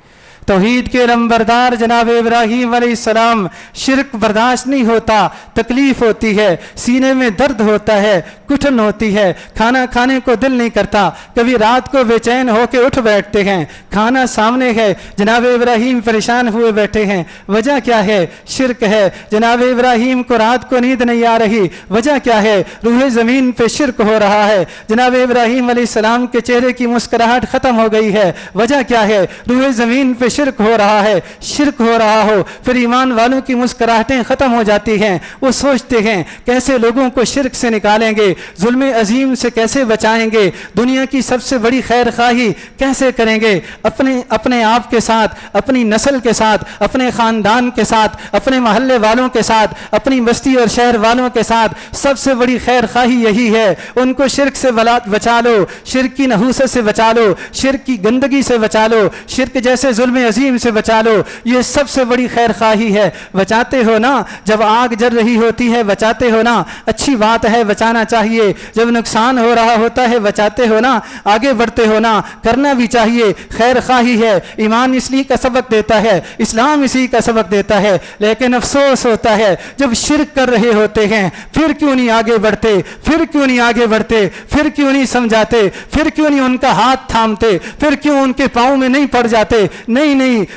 توحید کے علمبردار جناب ابراہیم علیہ السلام، شرک برداشت نہیں ہوتا، تکلیف ہوتی ہے، سینے میں درد ہوتا ہے، کٹھن ہوتی ہے، کھانا کھانے کو دل نہیں کرتا، کبھی رات کو بے چین ہو کے اٹھ بیٹھتے ہیں، کھانا سامنے ہے، جناب ابراہیم پریشان ہوئے بیٹھے ہیں، وجہ کیا ہے؟ شرک ہے۔ جناب ابراہیم کو رات کو نیند نہیں آ رہی، وجہ کیا ہے؟ روح زمین پہ شرک ہو رہا ہے۔ جناب ابراہیم علیہ السلام کے چہرے کی مسکراہٹ ختم ہو گئی ہے، وجہ کیا ہے؟ روح زمین پہ شرک ہو رہا ہے۔ شرک ہو رہا ہو پھر ایمان والوں کی مسکراہٹیں ختم ہو جاتی ہیں، وہ سوچتے ہیں کیسے لوگوں کو شرک سے نکالیں گے، ظلم عظیم سے کیسے بچائیں گے، دنیا کی سب سے بڑی خیر خواہی کیسے کریں گے، اپنے آپ کے ساتھ، اپنی نسل کے ساتھ، اپنے خاندان کے ساتھ، اپنے محلے والوں کے ساتھ، اپنی بستی اور شہر والوں کے ساتھ سب سے بڑی خیر خواہی یہی ہے، ان کو شرک سے بچا لو، شرک کی نحوست سے بچا لو، شرک کی گندگی سے بچا لو، شرک جیسے ظلم عظیم سے بچا لو، یہ سب سے بڑی خیر خواہی ہے۔ بچاتے ہو نا، جب آگ جل رہی ہوتی ہے بچاتے ہو نا، اچھی بات ہے، بچانا چاہیے، جب نقصان ہو رہا ہوتا ہے بچاتے ہو نا، آگے بڑھتے ہو نا، کرنا بھی چاہیے، خیر خواہی ہے۔ ایمان اسی کا سبق دیتا ہے، اسلام اسی کا سبق دیتا ہے، لیکن افسوس ہوتا ہے جب شرک کر رہے ہوتے ہیں پھر کیوں نہیں آگے بڑھتے، پھر کیوں نہیں آگے بڑھتے، پھر کیوں نہیں سمجھاتے، پھر کیوں نہیں ان کا ہاتھ تھامتے، پھر کیوں ان کے پاؤں میں نہیں پڑ جاتے۔ نہیں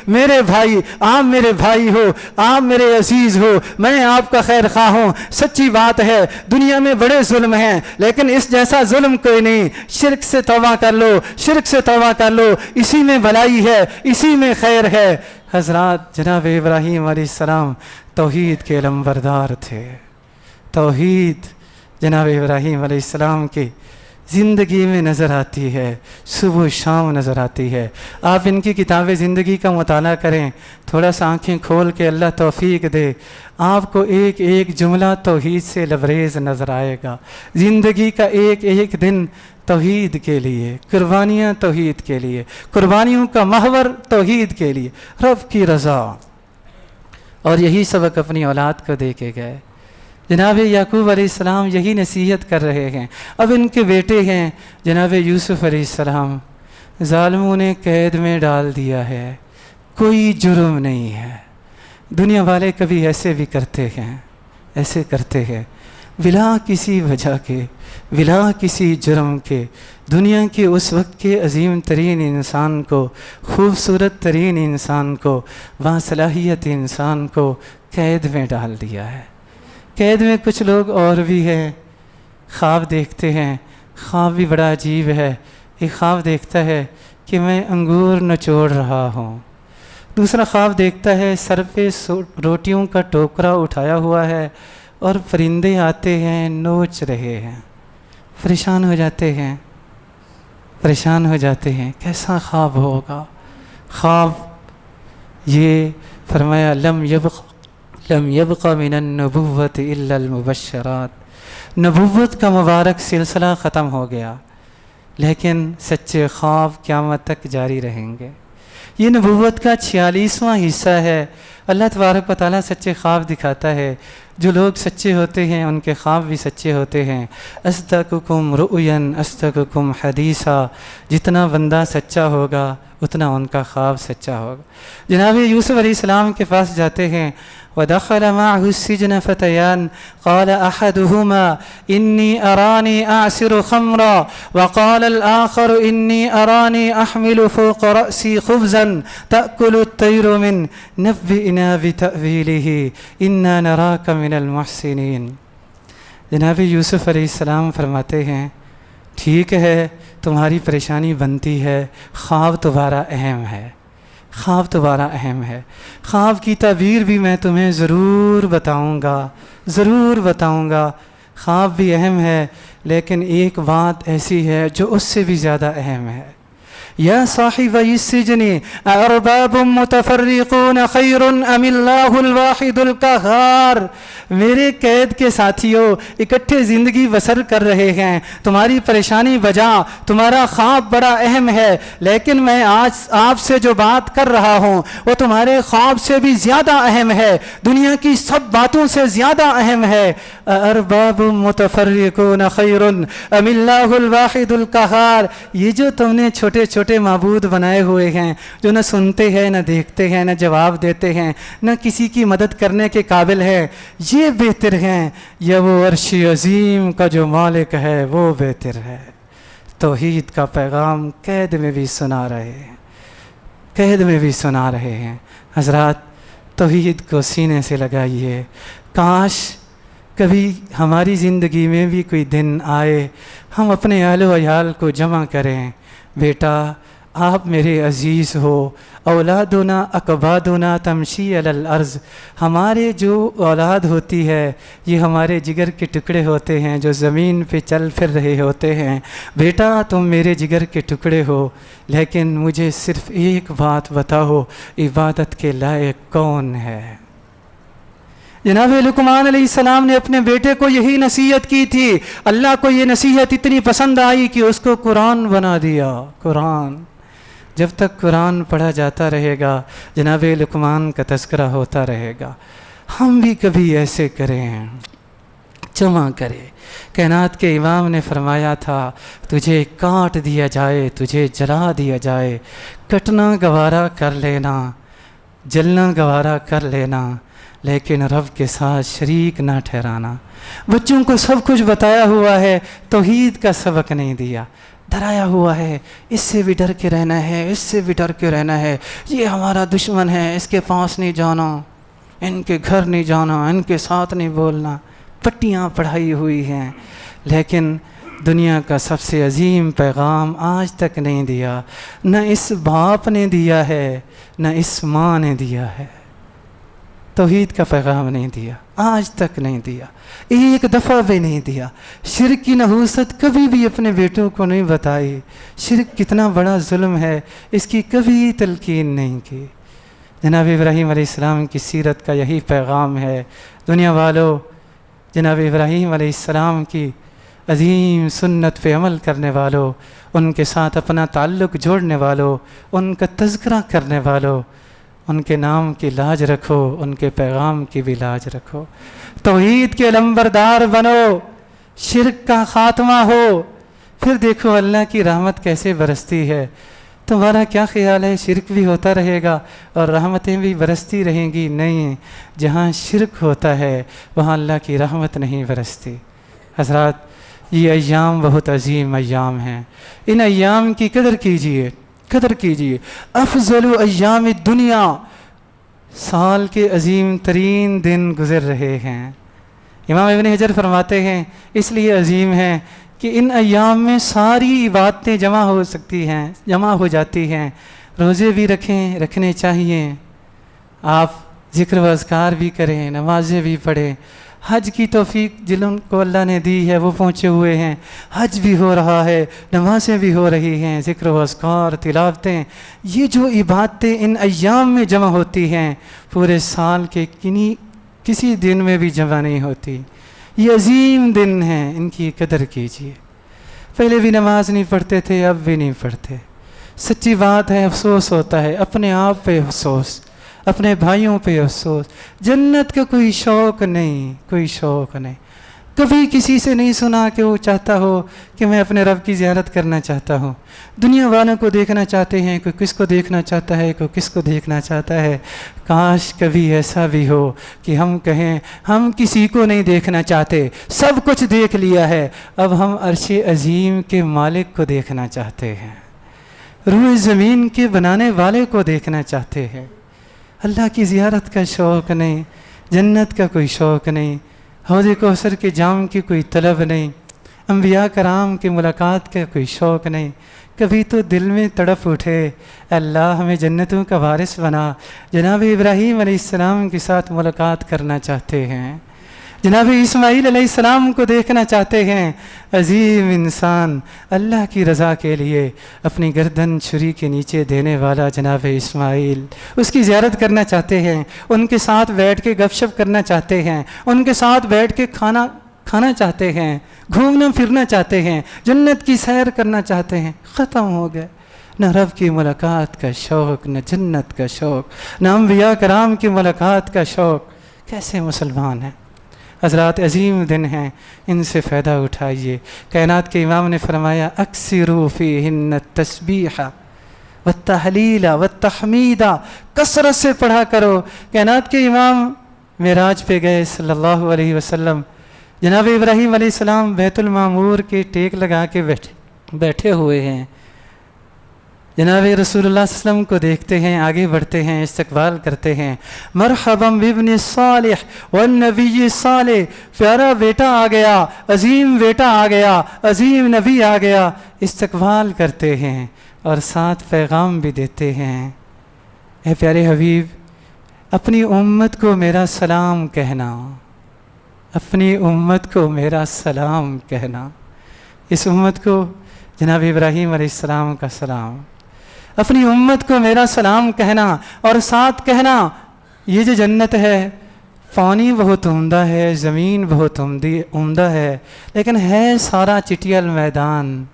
میرے بھائی، آپ میرے بھائی ہو، آپ میرے عزیز ہو، میں آپ کا خیر خواہ ہوں۔ سچی بات ہے دنیا میں بڑے ظلم ہیں لیکن اس جیسا ظلم کوئی نہیں۔ شرک سے توبہ کر لو، شرک سے توبہ کر لو، اسی میں بھلائی ہے، اسی میں خیر ہے۔ حضرات، جناب ابراہیم علیہ السلام توحید کے علمبردار تھے۔ توحید جناب ابراہیم علیہ السلام کی زندگی میں نظر آتی ہے، صبح و شام نظر آتی ہے۔ آپ ان کی کتاب زندگی کا مطالعہ کریں، تھوڑا سا آنکھیں کھول کے اللہ توفیق دے، آپ کو ایک ایک جملہ توحید سے لبریز نظر آئے گا۔ زندگی کا ایک ایک دن توحید کے لیے، قربانیاں توحید کے لیے، قربانیوں کا محور توحید کے لیے، رب کی رضا۔ اور یہی سبق اپنی اولاد کو دے کے گئے۔ جناب یعقوب علیہ السلام یہی نصیحت کر رہے ہیں۔ اب ان کے بیٹے ہیں جناب یوسف علیہ السلام، ظالموں نے قید میں ڈال دیا ہے، کوئی جرم نہیں ہے۔ دنیا والے کبھی ایسے بھی کرتے ہیں، ایسے کرتے ہیں بلا کسی وجہ کے، بلا کسی جرم کے۔ دنیا کے اس وقت کے عظیم ترین انسان کو، خوبصورت ترین انسان کو، باصلاحیت انسان کو قید میں ڈال دیا ہے۔ قید میں کچھ لوگ اور بھی ہیں، خواب دیکھتے ہیں، خواب بھی بڑا عجیب ہے۔ ایک خواب دیکھتا ہے کہ میں انگور نچوڑ رہا ہوں، دوسرا خواب دیکھتا ہے سر پہ روٹیوں کا ٹوکرا اٹھایا ہوا ہے اور پرندے آتے ہیں نوچ رہے ہیں۔ پریشان ہو جاتے ہیں، پریشان ہو جاتے ہیں، کیسا خواب ہوگا؟ خواب یہ فرمایا لم یبق من النبوت الا المبشرات، نبوت کا مبارک سلسلہ ختم ہو گیا، لیکن سچے خواب قیامت تک جاری رہیں گے۔ یہ نبوت کا 46واں حصہ ہے۔ اللہ تبارک و تعالیٰ سچے خواب دکھاتا ہے، جو لوگ سچے ہوتے ہیں ان کے خواب بھی سچے ہوتے ہیں۔ اصدقکم رؤیا اصدقکم حدیثا، جتنا بندہ سچا ہوگا اتنا ان کا خواب سچا ہوگا۔ جناب یوسف علیہ السلام کے پاس جاتے ہیں، وَدَخَلَ مَعَهُ السِّجْنَ فَتَيَانِ قَالَ أَحَدُهُمَا إِنِّي أَرَانِي أَعْصِرُ خَمْرًا وَقَالَ الْآخَرُ إِنِّي أَرَانِي أَحْمِلُ فَوْقَ رَأْسِي خُبْزًا تَأْكُلُ الطَّيْرُ مِنْهُ نَبِّئْنَا بِتَأْوِيلِهِ إِنَّا نَرَاكَ مِنَ الْمُحْسِنِينَ۔ جناب یوسف علیہ السلام فرماتے ہیں، ٹھیک ہے تمہاری پریشانی بنتی ہے، خواب تمہارا اہم ہے، خواب تمہارا اہم ہے، خواب کی تعبیر بھی میں تمہیں ضرور بتاؤں گا، ضرور بتاؤں گا۔ خواب بھی اہم ہے، لیکن ایک بات ایسی ہے جو اس سے بھی زیادہ اہم ہے۔ یا صاحبی السجن ارباب متفرقون خیر ام اللہ الواحد القہار، میرے قید کے ساتھیوں اکٹھے زندگی بسر کر رہے ہیں، تمہاری پریشانی بجا، تمہارا خواب بڑا اہم ہے، لیکن میں آج آپ سے جو بات کر رہا ہوں وہ تمہارے خواب سے بھی زیادہ اہم ہے، دنیا کی سب باتوں سے زیادہ اہم ہے۔ ارباب متفرقون خیر ام اللہ الواحد القہار، یہ جو تم نے چھوٹے چھوٹے معبود بنائے ہوئے ہیں، جو نہ سنتے ہیں نہ دیکھتے ہیں نہ جواب دیتے ہیں نہ کسی کی مدد کرنے کے قابل ہے، یہ بہتر ہیں یا وہ عرش عظیم کا جو مالک ہے وہ بہتر ہے؟ توحید کا پیغام قید میں بھی سنا رہے ہیں، قید میں بھی سنا رہے ہیں۔ حضرات توحید کو سینے سے لگائیے۔ کاش کبھی ہماری زندگی میں بھی کوئی دن آئے ہم اپنے اہل و عیال کو جمع کریں، بیٹا آپ میرے عزیز ہو، اولادنا اکبادنا تمشی علی الارض، ہمارے جو اولاد ہوتی ہے یہ ہمارے جگر کے ٹکڑے ہوتے ہیں جو زمین پہ چل پھر رہے ہوتے ہیں۔ بیٹا تم میرے جگر کے ٹکڑے ہو، لیکن مجھے صرف ایک بات بتاؤ، عبادت کے لائق کون ہے؟ جناب لقمان علیہ السلام نے اپنے بیٹے کو یہی نصیحت کی تھی، اللہ کو یہ نصیحت اتنی پسند آئی کہ اس کو قرآن بنا دیا۔ قرآن جب تک قرآن پڑھا جاتا رہے گا جناب لقمان کا تذکرہ ہوتا رہے گا۔ ہم بھی کبھی ایسے کریں، جمع کرے۔ کائنات کے امام نے فرمایا تھا، تجھے کاٹ دیا جائے، تجھے جلا دیا جائے، کٹنا گوارا کر لینا، جلنا گوارا کر لینا، لیکن رب کے ساتھ شریک نہ ٹھہرانا۔ بچوں کو سب کچھ بتایا ہوا ہے، توحید کا سبق نہیں دیا، ڈرایا ہوا ہے، اس سے بھی ڈر کے رہنا ہے، اس سے بھی ڈر کے رہنا ہے، یہ ہمارا دشمن ہے، اس کے پاس نہیں جانا، ان کے گھر نہیں جانا، ان کے ساتھ نہیں بولنا، پٹیاں پڑھائی ہوئی ہیں، لیکن دنیا کا سب سے عظیم پیغام آج تک نہیں دیا، نہ اس باپ نے دیا ہے نہ اس ماں نے دیا ہے۔ توحید کا پیغام نہیں دیا، آج تک نہیں دیا، ایک دفعہ بھی نہیں دیا۔ شرک کی نحوست کبھی بھی اپنے بیٹوں کو نہیں بتائی، شرک کتنا بڑا ظلم ہے اس کی کبھی تلقین نہیں کی۔ جناب ابراہیم علیہ السلام کی سیرت کا یہی پیغام ہے۔ دنیا والوں، جناب ابراہیم علیہ السلام کی عظیم سنت پہ عمل کرنے والوں، ان کے ساتھ اپنا تعلق جوڑنے والوں، ان کا تذکرہ کرنے والوں، ان کے نام کی لاج رکھو، ان کے پیغام کی بھی لاج رکھو، توحید کے علمبردار بنو، شرک کا خاتمہ ہو، پھر دیکھو اللہ کی رحمت کیسے برستی ہے۔ تمہارا کیا خیال ہے شرک بھی ہوتا رہے گا اور رحمتیں بھی برستی رہیں گی؟ نہیں، جہاں شرک ہوتا ہے وہاں اللہ کی رحمت نہیں برستی۔ حضرات یہ ایام بہت عظیم ایام ہیں، ان ایام کی قدر کیجئے، قدر کیجئے۔ افضل ایام الدنیا، سال کے عظیم ترین دن گزر رہے ہیں۔ امام ابن حجر فرماتے ہیں اس لیے عظیم ہیں کہ ان ایام میں ساری عبادتیں جمع ہو سکتی ہیں، جمع ہو جاتی ہیں۔ روزے بھی رکھنے چاہیے، آپ ذکر و اذکار بھی کریں، نمازیں بھی پڑھیں، حج کی توفیق جن کو اللہ نے دی ہے وہ پہنچے ہوئے ہیں، حج بھی ہو رہا ہے، نمازیں بھی ہو رہی ہیں، ذکر و اذکار، تلاوتیں، یہ جو عبادتیں ان ایام میں جمع ہوتی ہیں پورے سال کے کسی دن میں بھی جمع نہیں ہوتی۔ یہ عظیم دن ہیں، ان کی قدر کیجیے۔ پہلے بھی نماز نہیں پڑھتے تھے، اب بھی نہیں پڑھتے، سچی بات ہے، افسوس ہوتا ہے، اپنے آپ پہ افسوس، اپنے بھائیوں پہ افسوس۔ جنت کا کوئی شوق نہیں، کوئی شوق نہیں۔ کبھی کسی سے نہیں سنا کہ وہ چاہتا ہو کہ میں اپنے رب کی زیارت کرنا چاہتا ہوں۔ دنیا والوں کو دیکھنا چاہتے ہیں، کوئی کس کو دیکھنا چاہتا ہے، کوئی کس کو دیکھنا چاہتا ہے۔ کاش کبھی ایسا بھی ہو کہ ہم کہیں ہم کسی کو نہیں دیکھنا چاہتے، سب کچھ دیکھ لیا ہے، اب ہم عرش عظیم کے مالک کو دیکھنا چاہتے ہیں، روئے زمین کے بنانے والے کو دیکھنا چاہتے ہیں۔ اللہ کی زیارت کا شوق نہیں، جنت کا کوئی شوق نہیں، حوض کوثر کے جام کی کوئی طلب نہیں، انبیاء کرام کی ملاقات کا کوئی شوق نہیں۔ کبھی تو دل میں تڑپ اٹھے، اللہ ہمیں جنتوں کا وارث بنا۔ جناب ابراہیم علیہ السلام کے ساتھ ملاقات کرنا چاہتے ہیں، جناب اسماعیل علیہ السلام کو دیکھنا چاہتے ہیں۔ عظیم انسان اللہ کی رضا کے لیے اپنی گردن چھری کے نیچے دینے والا جناب اسماعیل، اس کی زیارت کرنا چاہتے ہیں، ان کے ساتھ بیٹھ کے گپ شپ کرنا چاہتے ہیں، ان کے ساتھ بیٹھ کے کھانا چاہتے ہیں، گھومنا پھرنا چاہتے ہیں، جنت کی سیر کرنا چاہتے ہیں۔ ختم ہو گئے، نہ رب کی ملاقات کا شوق، نہ جنت کا شوق، نہ انبیاء کرام کی ملاقات کا شوق۔ کیسے مسلمان ہیں؟ حضرات عظیم دن ہیں، ان سے فائدہ اٹھائیے۔ کائنات کے امام نے فرمایا اکثروا فیہن التسبیح والتحلیل والتحمید، کثرت سے پڑھا کرو۔ کائنات کے امام معراج پہ گئے صلی اللہ علیہ وسلم، جناب ابراہیم علیہ السلام بیت المعمور کے ٹیک لگا کے بیٹھے ہوئے ہیں، جناب رسول اللہ صلی اللہ علیہ وسلم کو دیکھتے ہیں، آگے بڑھتے ہیں، استقبال کرتے ہیں۔ مرحبا بابن صالح والنبی صالح، پیارا بیٹا آ گیا، عظیم بیٹا آ گیا، عظیم نبی آ گیا۔ استقبال کرتے ہیں اور ساتھ پیغام بھی دیتے ہیں، اے پیارے حبیب، اپنی امت کو میرا سلام کہنا، اپنی امت کو میرا سلام کہنا۔ اس امت کو جناب ابراہیم علیہ السلام کا سلام، اپنی امت کو میرا سلام کہنا، اور ساتھ کہنا یہ جو جنت ہے پانی بہت عمدہ ہے، زمین بہت عمدہ ہے، لیکن ہے سارا چٹیل میدان،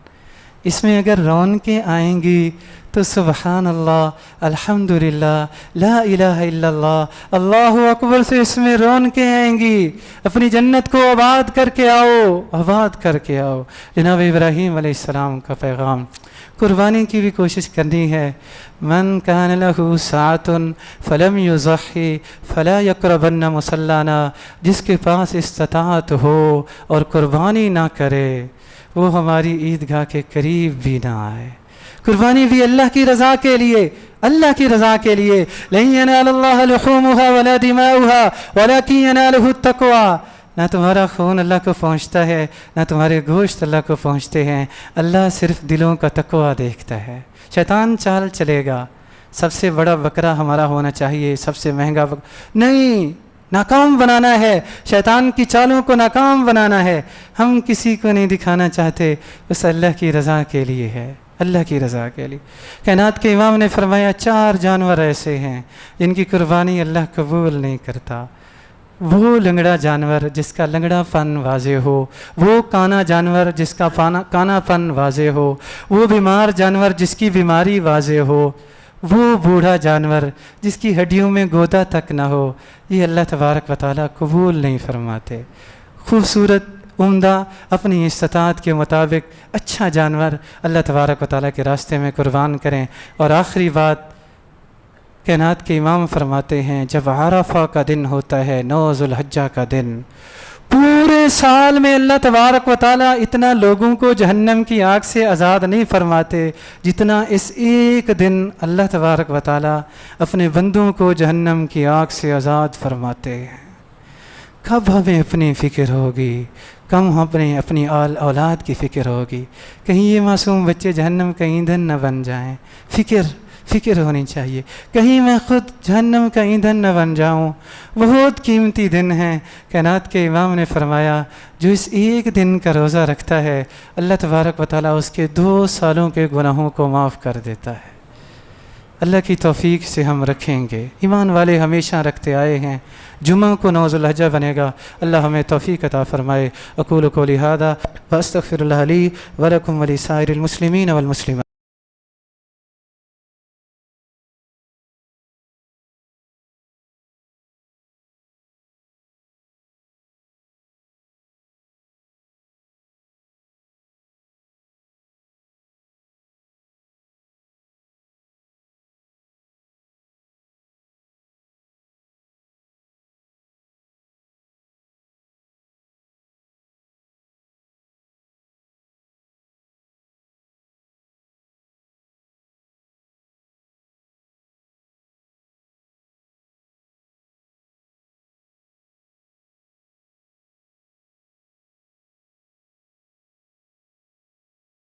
اس میں اگر رونقیں آئیں گی تو سبحان اللہ، الحمدللہ، لا الہ الا اللہ، اللہ اکبر سے اس میں رونقیں آئیں گی۔ اپنی جنت کو آباد کر کے آؤ، آباد کر کے آؤ۔ جناب ابراہیم علیہ السلام کا پیغام، قربانی کی بھی کوشش کرنی ہے۔ من کان لہ ساعۃ فلم یضحی فلا یقربن مصلانا، جس کے پاس استطاعت ہو اور قربانی نہ کرے وہ ہماری عیدگاہ کے قریب بھی نہ آئے۔ قربانی بھی اللہ کی رضا کے لیے، اللہ کی رضا کے لیے۔ لن ینال اللہ لحومها ولا دماؤها ولکن ینالہ التقوی، نہ تمہارا خون اللہ کو پہنچتا ہے، نہ تمہارے گوشت اللہ کو پہنچتے ہیں، اللہ صرف دلوں کا تقوی دیکھتا ہے۔ شیطان چال چلے گا، سب سے بڑا بکرا ہمارا ہونا چاہیے، سب سے مہنگا نہیں، ناکام بنانا ہے، شیطان کی چالوں کو ناکام بنانا ہے۔ ہم کسی کو نہیں دکھانا چاہتے، بس اللہ کی رضا کے لیے ہے، اللہ کی رضا کے لیے۔ کائنات کے امام نے فرمایا 4 جانور ایسے ہیں جن کی قربانی اللہ قبول نہیں کرتا۔ وہ لنگڑا جانور جس کا لنگڑا پن واضح ہو، وہ کانا جانور جس کا کانا پن واضح ہو، وہ بیمار جانور جس کی بیماری واضح ہو، وہ بوڑھا جانور جس کی ہڈیوں میں گودا تک نہ ہو، یہ اللہ تبارک و تعالیٰ قبول نہیں فرماتے۔ خوبصورت، عمدہ، اپنی استطاعت کے مطابق اچھا جانور اللہ تبارک و تعالیٰ کے راستے میں قربان کریں۔ اور آخری بات، کائنات کے امام فرماتے ہیں جب عرفہ کا دن ہوتا ہے، 9 ذوالحجہ کا دن، پورے سال میں اللہ تبارک و تعالیٰ اتنا لوگوں کو جہنم کی آگ سے آزاد نہیں فرماتے جتنا اس ایک دن اللہ تبارک و تعالیٰ اپنے بندوں کو جہنم کی آگ سے آزاد فرماتے ہیں۔ کب ہمیں اپنی فکر ہوگی، کم اپنی اولاد کی فکر ہوگی، کہیں یہ معصوم بچے جہنم کا ایندھن نہ بن جائیں۔ فکر ہونی چاہیے، کہیں میں خود جہنم کا ایندھن نہ بن جاؤں۔ بہت قیمتی دن ہے۔ کائنات کے امام نے فرمایا جو اس ایک دن کا روزہ رکھتا ہے اللہ تبارک و تعالیٰ اس کے 2 سالوں کے گناہوں کو معاف کر دیتا ہے۔ اللہ کی توفیق سے ہم رکھیں گے، ایمان والے ہمیشہ رکھتے آئے ہیں۔ جمعہ کو 9 ذوالحجہ بنے گا، اللہ ہمیں توفیق عطا فرمائے۔ اقول قولی ھذا واستغفر اللہ لی ولکم ولسائر المسلمین والمسلمات۔